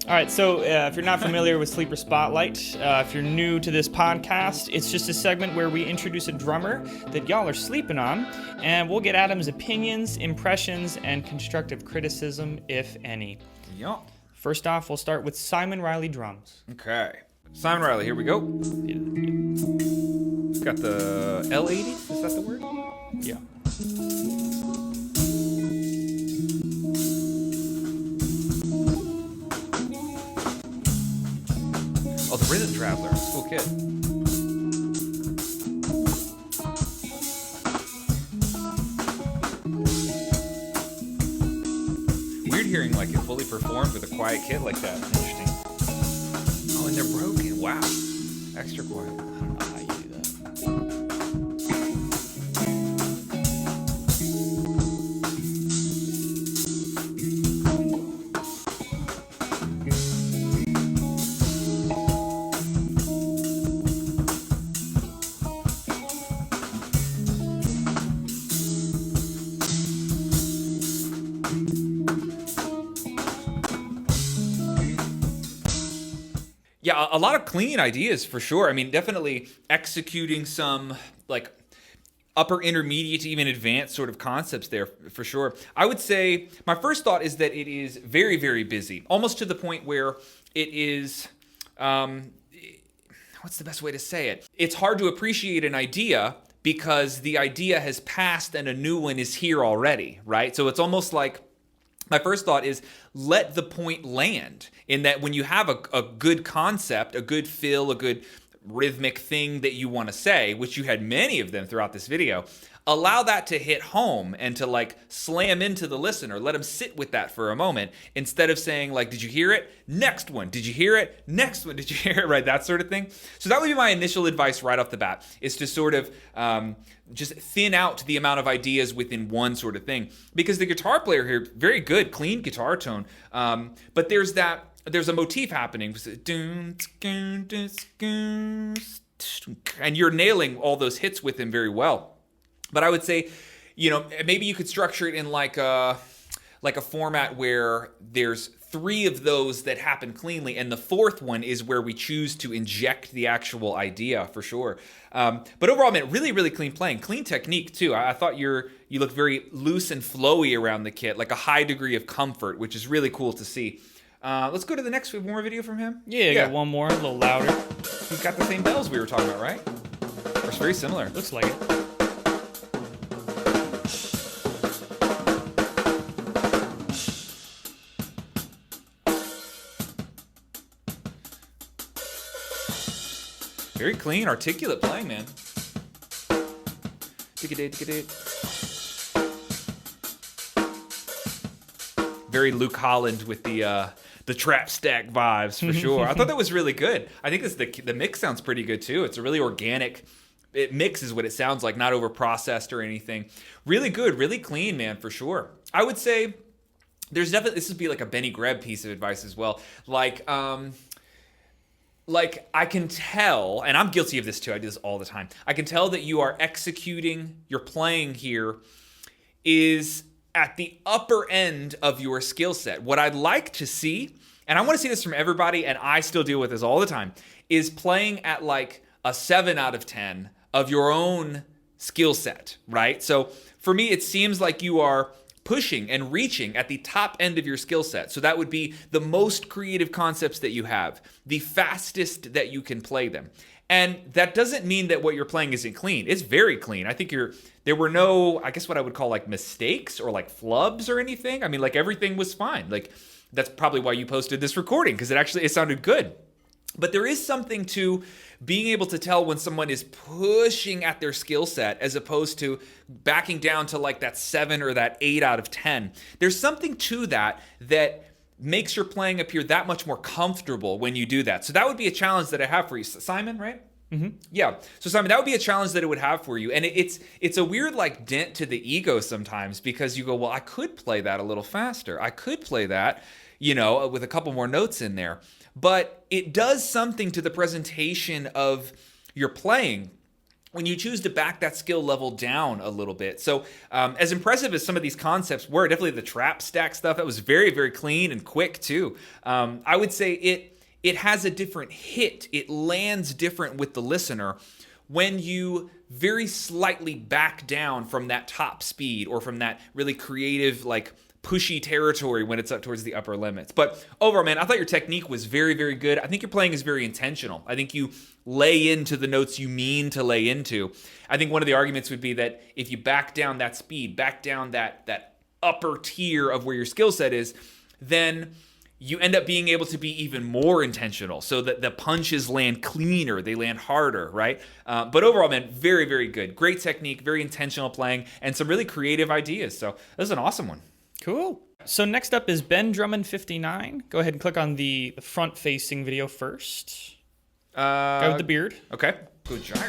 All right, so if you're not familiar with Sleeper Spotlight, if you're new to this podcast, it's just a segment where we introduce a drummer that y'all are sleeping on, and we'll get Adam's opinions, impressions, and constructive criticism, if any. Yup. First off, we'll start with Simon Riley drums. Okay. Simon Riley, here we go. It's got the L80, is that the word? Yeah. Oh, the Rhythm Traveler. That's a cool kit. Weird hearing like it fully performed with a quiet kit like that. Interesting. Oh, and they're broken. Wow. Extra quiet. I don't know how you do that. Yeah, a lot of clean ideas for sure. I mean, definitely executing some like upper intermediate to even advanced sort of concepts there for sure. I would say my first thought is that it is very, very busy, almost to the point where it is, what's the best way to say it? It's hard to appreciate an idea because the idea has passed and a new one is here already, right? So it's almost like, my first thought is let the point land in that when you have a good concept, a good feel, a good rhythmic thing that you want to say, which you had many of them throughout this video, allow that to hit home and to like slam into the listener. Let them sit with that for a moment instead of saying like, did you hear it? Next one. Did you hear it? Next one. Did you hear it? Right? That sort of thing. So that would be my initial advice right off the bat, is to sort of just thin out the amount of ideas within one sort of thing. Because the guitar player here, very good, clean guitar tone. But there's a motif happening. And you're nailing all those hits with him very well. But I would say, you know, maybe you could structure it in like a format where there's 3 of those that happen cleanly, and the 4th one is where we choose to inject the actual idea for sure. But overall, man, really, really clean playing, clean technique too. I thought you looked very loose and flowy around the kit, like a high degree of comfort, which is really cool to see. Let's go to the next. We have one more video from him. Yeah, got one more, a little louder. He's got the same bells we were talking about, right? Or it's very similar. Looks like it. Very clean, articulate playing, man. Very Luke Holland with the trap stack vibes for sure. I thought that was really good. I think the mix sounds pretty good too. It's a really organic mix is what it sounds like, not over processed or anything. Really good, really clean, man, for sure. I would say there's definitely, this would be like a Benny Greb piece of advice as well. Like I can tell, and I'm guilty of this too, I do this all the time. I can tell that you are executing, your playing here is at the upper end of your skill set. What I'd like to see, and I want to see this from everybody, and I still deal with this all the time, is playing at like a 7 out of 10 of your own skill set, right? So for me, it seems like you are pushing and reaching at the top end of your skill set. So that would be the most creative concepts that you have, the fastest that you can play them. And that doesn't mean that what you're playing isn't clean. It's very clean. I think there were no, I guess what I would call like mistakes or like flubs or anything. I mean, like everything was fine. Like that's probably why you posted this recording, because it sounded good. But there is something to being able to tell when someone is pushing at their skill set as opposed to backing down to like that 7 or that 8 out of 10. There's something to that makes your playing appear that much more comfortable when you do that. So that would be a challenge that I have for you. Simon, right? Mm-hmm. Yeah. So Simon, that would be a challenge that it would have for you. And it's a weird like dent to the ego sometimes, because you go, well, I could play that a little faster. I could play that, with a couple more notes in there. But it does something to the presentation of your playing when you choose to back that skill level down a little bit. So as impressive as some of these concepts were, definitely the trap stack stuff, that was very, very clean and quick too. I would say it has a different hit. It lands different with the listener when you very slightly back down from that top speed or from that really creative, like pushy territory when it's up towards the upper limits. But overall, man, I thought your technique was very, very good. I think your playing is very intentional. I think you lay into the notes you mean to lay into. I think one of the arguments would be that if you back down that speed, back down that upper tier of where your skill set is, then you end up being able to be even more intentional so that the punches land cleaner, they land harder, right? But overall, man, very, very good. Great technique, very intentional playing, and some really creative ideas. So this is an awesome one. Cool. So next up is Ben Drummond 59. Go ahead and click on the front-facing video first. Guy with the beard. Okay. Good gyro.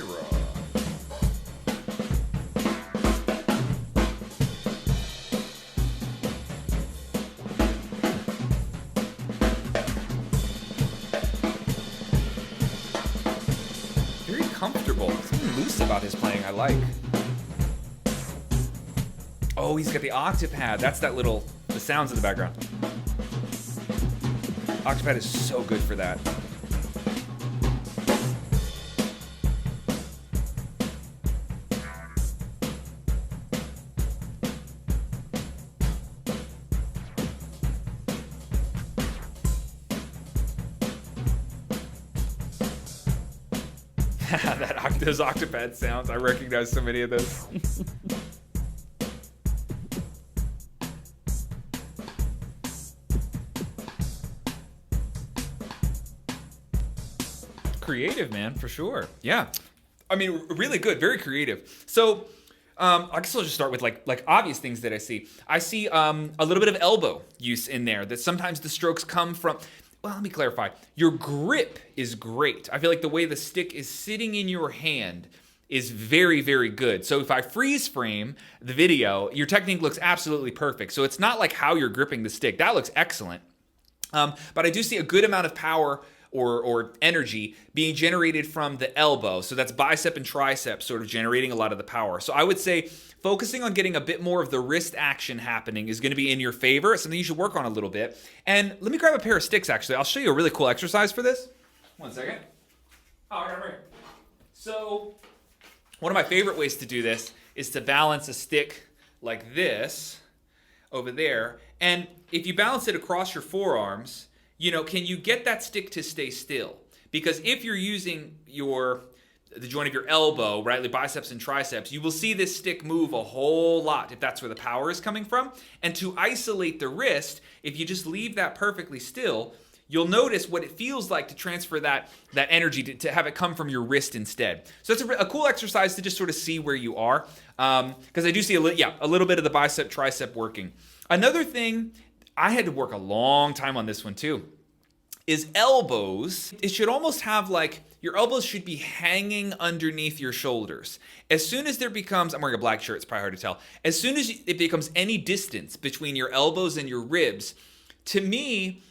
Very comfortable. Something loose about his playing I like. Oh, he's got the octapad. That's the sounds in the background. Octapad is so good for that. Those octapad sounds. I recognize so many of those. Creative, man, for sure. Yeah. I mean, really good, very creative. So I guess I'll just start with like obvious things that I see. I see a little bit of elbow use in there, that sometimes the strokes come from. Well, let me clarify. Your grip is great. I feel like the way the stick is sitting in your hand is very, very good. So if I freeze frame the video, your technique looks absolutely perfect. So it's not like how you're gripping the stick. That looks excellent. But I do see a good amount of power or energy being generated from the elbow. So that's bicep and tricep sort of generating a lot of the power. So I would say focusing on getting a bit more of the wrist action happening is going to be in your favor. It's something you should work on a little bit. And let me grab a pair of sticks, actually. I'll show you a really cool exercise for this. One second. Oh, I got it right here. So one of my favorite ways to do this is to balance a stick like this over there. And if you balance it across your forearms, can you get that stick to stay still? Because if you're using the joint of your elbow, right, the biceps and triceps, you will see this stick move a whole lot if that's where the power is coming from. And to isolate the wrist, if you just leave that perfectly still, you'll notice what it feels like to transfer that energy to have it come from your wrist instead. So it's a cool exercise to just sort of see where you are. Because I do see a little bit of the bicep tricep working. Another thing, I had to work a long time on this one too, is elbows. It should almost have your elbows should be hanging underneath your shoulders. As soon as there becomes, I'm wearing a black shirt, it's probably hard to tell. As soon as it becomes any distance between your elbows and your ribs, to me,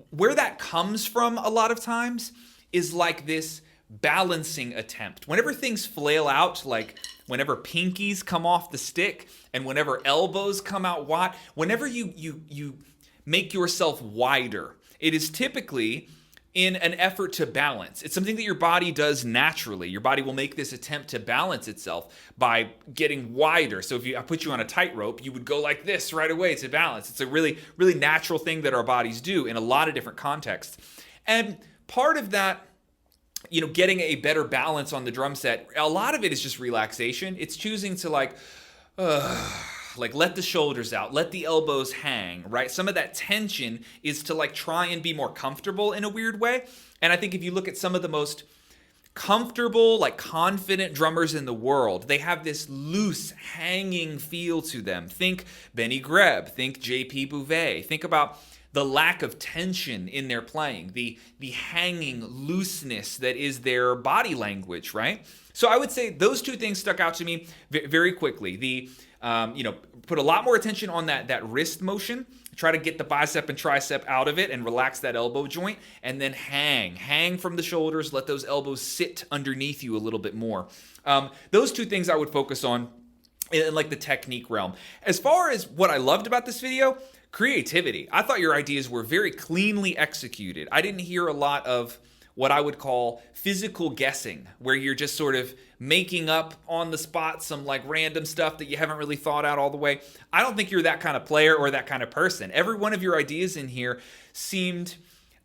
where that comes from a lot of times is like this balancing attempt. Whenever things flail out, like whenever pinkies come off the stick and whenever elbows come out wide, whenever you make yourself wider, it is typically in an effort to balance. It's something that your body does naturally. Your body will make this attempt to balance itself by getting wider. So if I put you on a tightrope, you would go like this right away to balance. It's a really, really natural thing that our bodies do in a lot of different contexts. And part of that, getting a better balance on the drum set, a lot of it is just relaxation. It's choosing to let the shoulders out, let the elbows hang, right? Some of that tension is to try and be more comfortable in a weird way. And I think if you look at some of the most comfortable, confident drummers in the world, they have this loose, hanging feel to them. Think Benny Greb, think J.P. Bouvet, think about the lack of tension in their playing, the hanging looseness that is their body language, right? So I would say those two things stuck out to me very quickly. Put a lot more attention on that wrist motion. Try to get the bicep and tricep out of it and relax that elbow joint, and then hang from the shoulders. Let those elbows sit underneath you a little bit more. Those two things I would focus on in like the technique realm. As far as what I loved about this video, creativity. I thought your ideas were very cleanly executed. I didn't hear a lot of what I would call physical guessing, where you're just sort of making up on the spot some like random stuff that you haven't really thought out all the way. I don't think you're that kind of player or that kind of person. Every one of your ideas in here seemed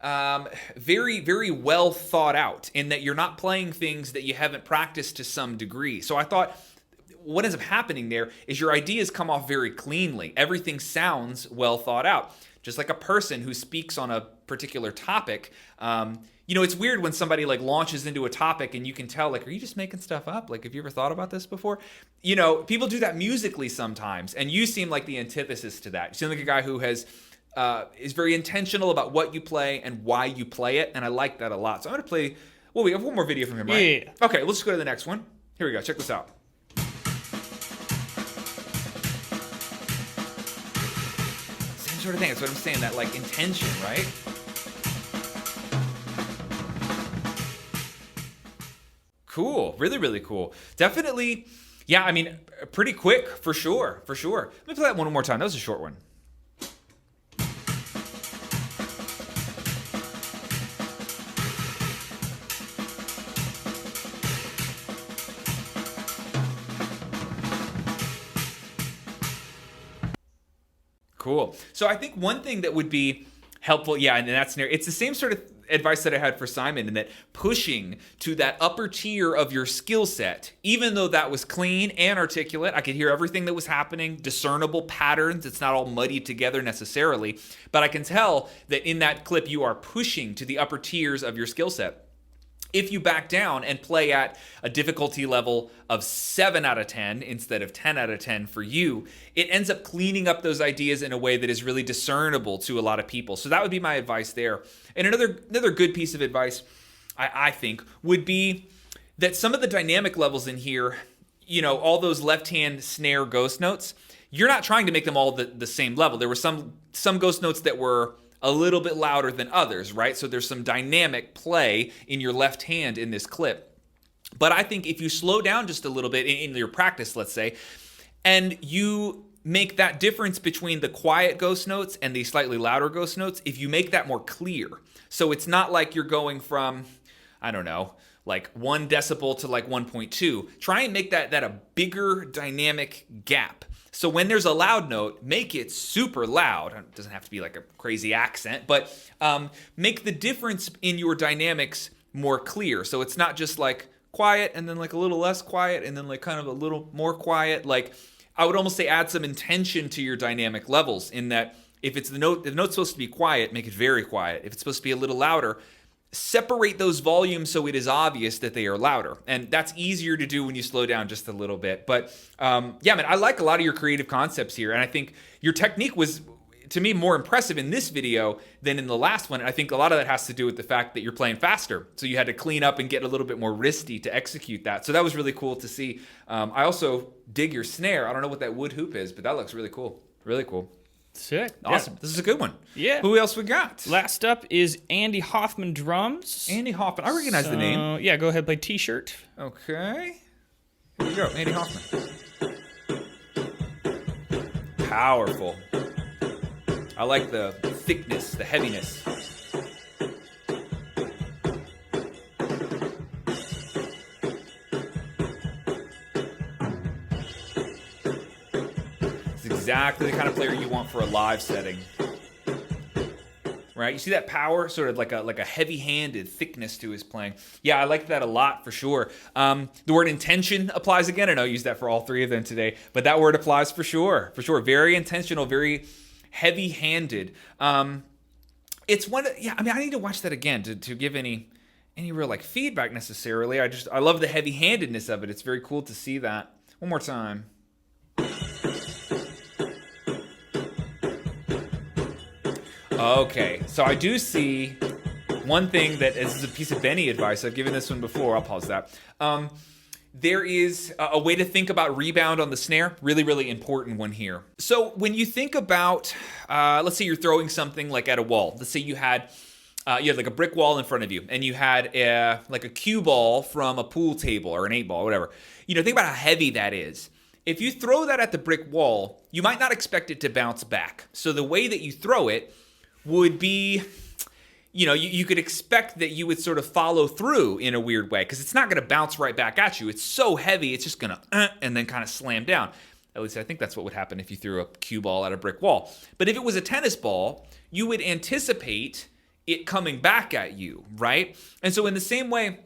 very, very well thought out, in that you're not playing things that you haven't practiced to some degree. So I thought what ends up happening there is your ideas come off very cleanly. Everything sounds well thought out. Just like a person who speaks on a particular topic, it's weird when somebody like launches into a topic and you can tell, like, are you just making stuff up? Like, have you ever thought about this before? People do that musically sometimes, and you seem like the antithesis to that. You seem like a guy who is very intentional about what you play and why you play it, and I like that a lot. So I'm going to play, we have one more video from him, right? Yeah. Okay, let's go to the next one. Here we go. Check this out. Same sort of thing. That's what I'm saying, that like intention, right? Cool. Really, really cool. Definitely, yeah, I mean, pretty quick, for sure. Let me play that one more time. That was a short one. Cool. So I think one thing that would be helpful, yeah, in that scenario, it's the same sort of advice that I had for Simon, in that pushing to that upper tier of your skill set, even though that was clean and articulate, I could hear everything that was happening, discernible patterns. It's not all muddied together necessarily, but I can tell that in that clip you are pushing to the upper tiers of your skill set. If you back down and play at a difficulty level of 7 out of 10 instead of 10 out of 10 for you, it ends up cleaning up those ideas in a way that is really discernible to a lot of people. So that would be my advice there. And another good piece of advice, I think, would be that some of the dynamic levels in here, all those left-hand snare ghost notes, you're not trying to make them all the same level. There were some ghost notes that were a little bit louder than others, right? So there's some dynamic play in your left hand in this clip. But I think if you slow down just a little bit in your practice, let's say, and you make that difference between the quiet ghost notes and the slightly louder ghost notes, if you make that more clear, so it's not like you're going from, I don't know, like 1 decibel to like 1.2, try and make that a bigger dynamic gap. So when there's a loud note, make it super loud. It doesn't have to be like a crazy accent, but make the difference in your dynamics more clear. So it's not just like quiet and then like a little less quiet and then like kind of a little more quiet. Like I would almost say add some intention to your dynamic levels, in that if the note's supposed to be quiet, make it very quiet. If it's supposed to be a little louder, separate those volumes so it is obvious that they are louder. And that's easier to do when you slow down just a little bit. But yeah, man, I like a lot of your creative concepts here. And I think your technique was, to me, more impressive in this video than in the last one. And I think a lot of that has to do with the fact that you're playing faster. So you had to clean up and get a little bit more wristy to execute that. So that was really cool to see. I also dig your snare. I don't know what that wood hoop is, but that looks really cool. Really cool. Sick. Awesome. Yeah. This is a good one. Yeah. Who else we got? Last up is Andy Hoffman drums. Andy Hoffman. I recognize the name. Yeah, go ahead, play T-shirt. Okay. Here we go. Andy Hoffman. Powerful. I like the thickness, the heaviness. Exactly the kind of player you want for a live setting, right? You see that power, sort of like a heavy-handed thickness to his playing. Yeah, I like that a lot for sure. The word intention applies again. I know I used that for all three of them today, but that word applies for sure. Very intentional, very heavy-handed. It's one. Yeah, I mean, I need to watch that again to give any real like feedback necessarily. I love the heavy-handedness of it. It's very cool to see that. One more time. Okay, so I do see one thing that is a piece of Benny advice. I've given this one before. I'll pause that. There is a way to think about rebound on the snare. Really, really important one here. So when you think about, let's say you're throwing something like at a wall. Let's say you had like a brick wall in front of you, and you had like a cue ball from a pool table or an 8-ball, whatever. Think about how heavy that is. If you throw that at the brick wall, you might not expect it to bounce back. So the way that you throw it would be, you could expect that you would sort of follow through in a weird way, because it's not going to bounce right back at you. It's so heavy, it's just going to and then kind of slam down. At least I think that's what would happen if you threw a cue ball at a brick wall. But if it was a tennis ball, you would anticipate it coming back at you, right? And so in the same way,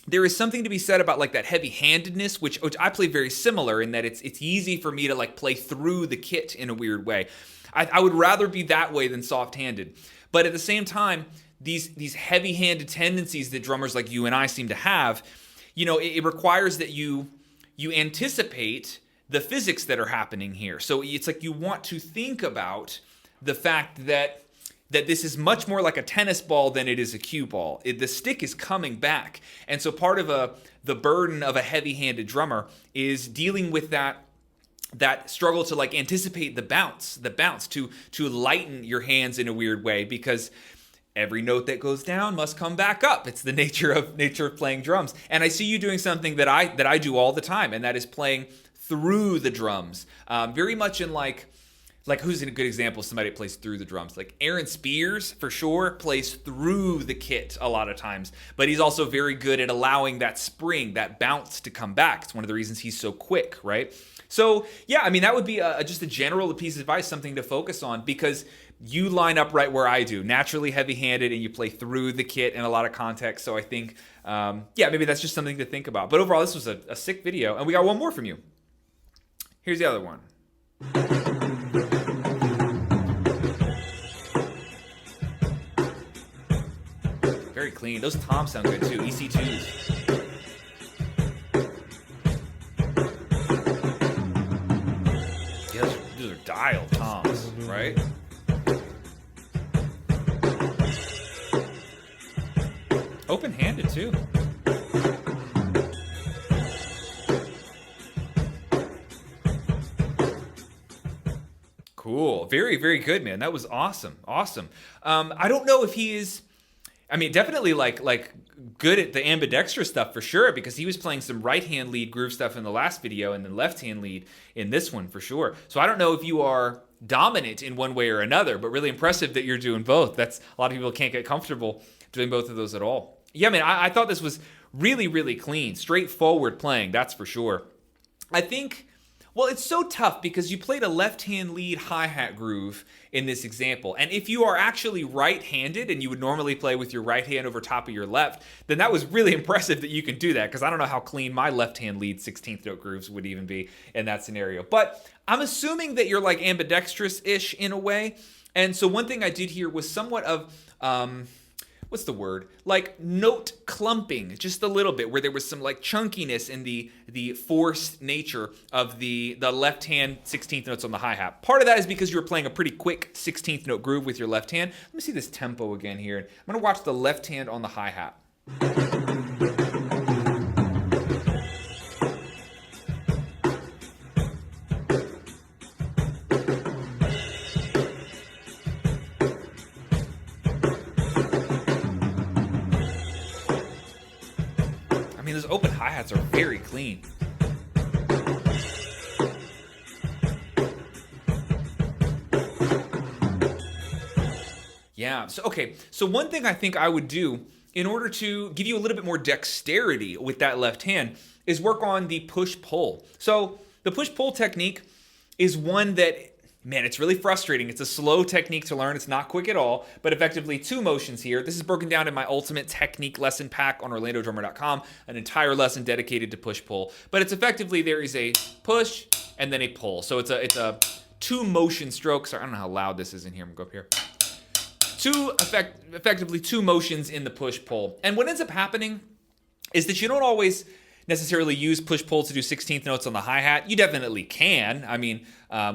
there is something to be said about like that heavy-handedness, which I play very similar in that it's easy for me to like play through the kit in a weird way. I would rather be that way than soft-handed. But at the same time, these heavy-handed tendencies that drummers like you and I seem to have, it requires that you anticipate the physics that are happening here. So it's like you want to think about the fact that this is much more like a tennis ball than it is a cue ball. The stick is coming back. And so part of the burden of a heavy-handed drummer is dealing with that struggle to like anticipate the bounce, to lighten your hands in a weird way, because every note that goes down must come back up. It's the nature of playing drums. And I see you doing something that I do all the time, and that is playing through the drums. Very much in like who's a good example of somebody that plays through the drums? Like Aaron Spears, for sure, plays through the kit a lot of times, but he's also very good at allowing that spring, that bounce to come back. It's one of the reasons he's so quick, right? So yeah, I mean, that would be just a general piece of advice, something to focus on, because you line up right where I do, naturally heavy-handed, and you play through the kit in a lot of context. So I think, maybe that's just something to think about. But overall, this was a sick video, and we got one more from you. Here's the other one. Very clean. Those toms sound good too. EC2s. Yeah, those are dial toms, right? Open-handed too. Cool. Very, very good, man. That was awesome. Awesome. I don't know if he is... I mean, definitely like good at the ambidextrous stuff for sure, because he was playing some right-hand lead groove stuff in the last video and then left-hand lead in this one for sure. So I don't know if you are dominant in one way or another, but really impressive that you're doing both. That's a lot of people can't get comfortable doing both of those at all. Yeah, man, I thought this was really, really clean, straightforward playing, that's for sure. I think... Well, it's so tough because you played a left-hand lead hi-hat groove in this example. And if you are actually right-handed and you would normally play with your right hand over top of your left, then that was really impressive that you can do that, because I don't know how clean my left-hand lead 16th note grooves would even be in that scenario. But I'm assuming that you're like ambidextrous-ish in a way. And so one thing I did here was somewhat of... what's the word? Like note clumping, just a little bit, where there was some like chunkiness in the forced nature of the left hand 16th notes on the hi-hat. Part of that is because you were playing a pretty quick 16th note groove with your left hand. Let me see this tempo again here. I'm gonna watch the left hand on the hi-hat. Those open hi-hats are very clean. Yeah, so one thing I think I would do in order to give you a little bit more dexterity with that left hand is work on the push-pull. So the push-pull technique is one that, man, it's really frustrating. It's a slow technique to learn. It's not quick at all, but effectively 2 motions here. This is broken down in my ultimate technique lesson pack on orlandodrummer.com, an entire lesson dedicated to push-pull. But it's effectively, there is a push and then a pull. So it's a 2 motion stroke. Sorry, I don't know how loud this is in here. I'm gonna go up here. Effectively 2 motions in the push-pull. And what ends up happening is that you don't always necessarily use push-pull to do 16th notes on the hi-hat. You definitely can. I mean,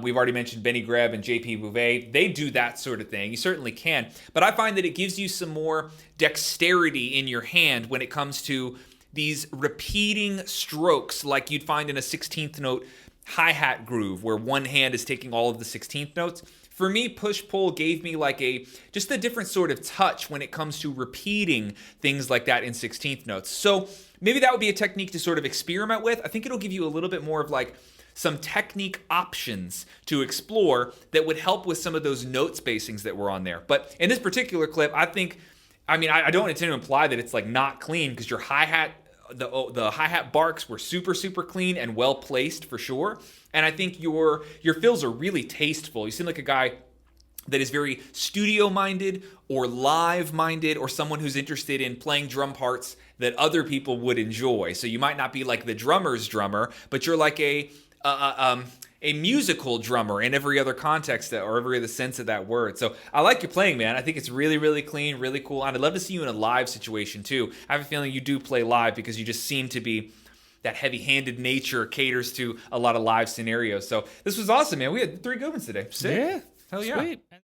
we've already mentioned Benny Greb and JP Bouvet. They do that sort of thing. You certainly can. But I find that it gives you some more dexterity in your hand when it comes to these repeating strokes like you'd find in a 16th note hi-hat groove where one hand is taking all of the 16th notes. For me, push-pull gave me like just a different sort of touch when it comes to repeating things like that in 16th notes. So maybe that would be a technique to sort of experiment with. I think it'll give you a little bit more of like some technique options to explore that would help with some of those note spacings that were on there. But in this particular clip, I don't intend to imply that it's like not clean, because your hi-hat, the hi-hat barks were super, super clean and well placed for sure. And I think your fills are really tasteful. You seem like a guy that is very studio-minded or live-minded, or someone who's interested in playing drum parts that other people would enjoy. So you might not be like the drummer's drummer, but you're like a musical drummer in every other context or every other sense of that word. So I like your playing, man. I think it's really, really clean, really cool. And I'd love to see you in a live situation too. I have a feeling you do play live, because you just seem to be that heavy-handed nature caters to a lot of live scenarios. So this was awesome, man. We had 3 good ones today. Sick. Yeah. Hell yeah. Sweet.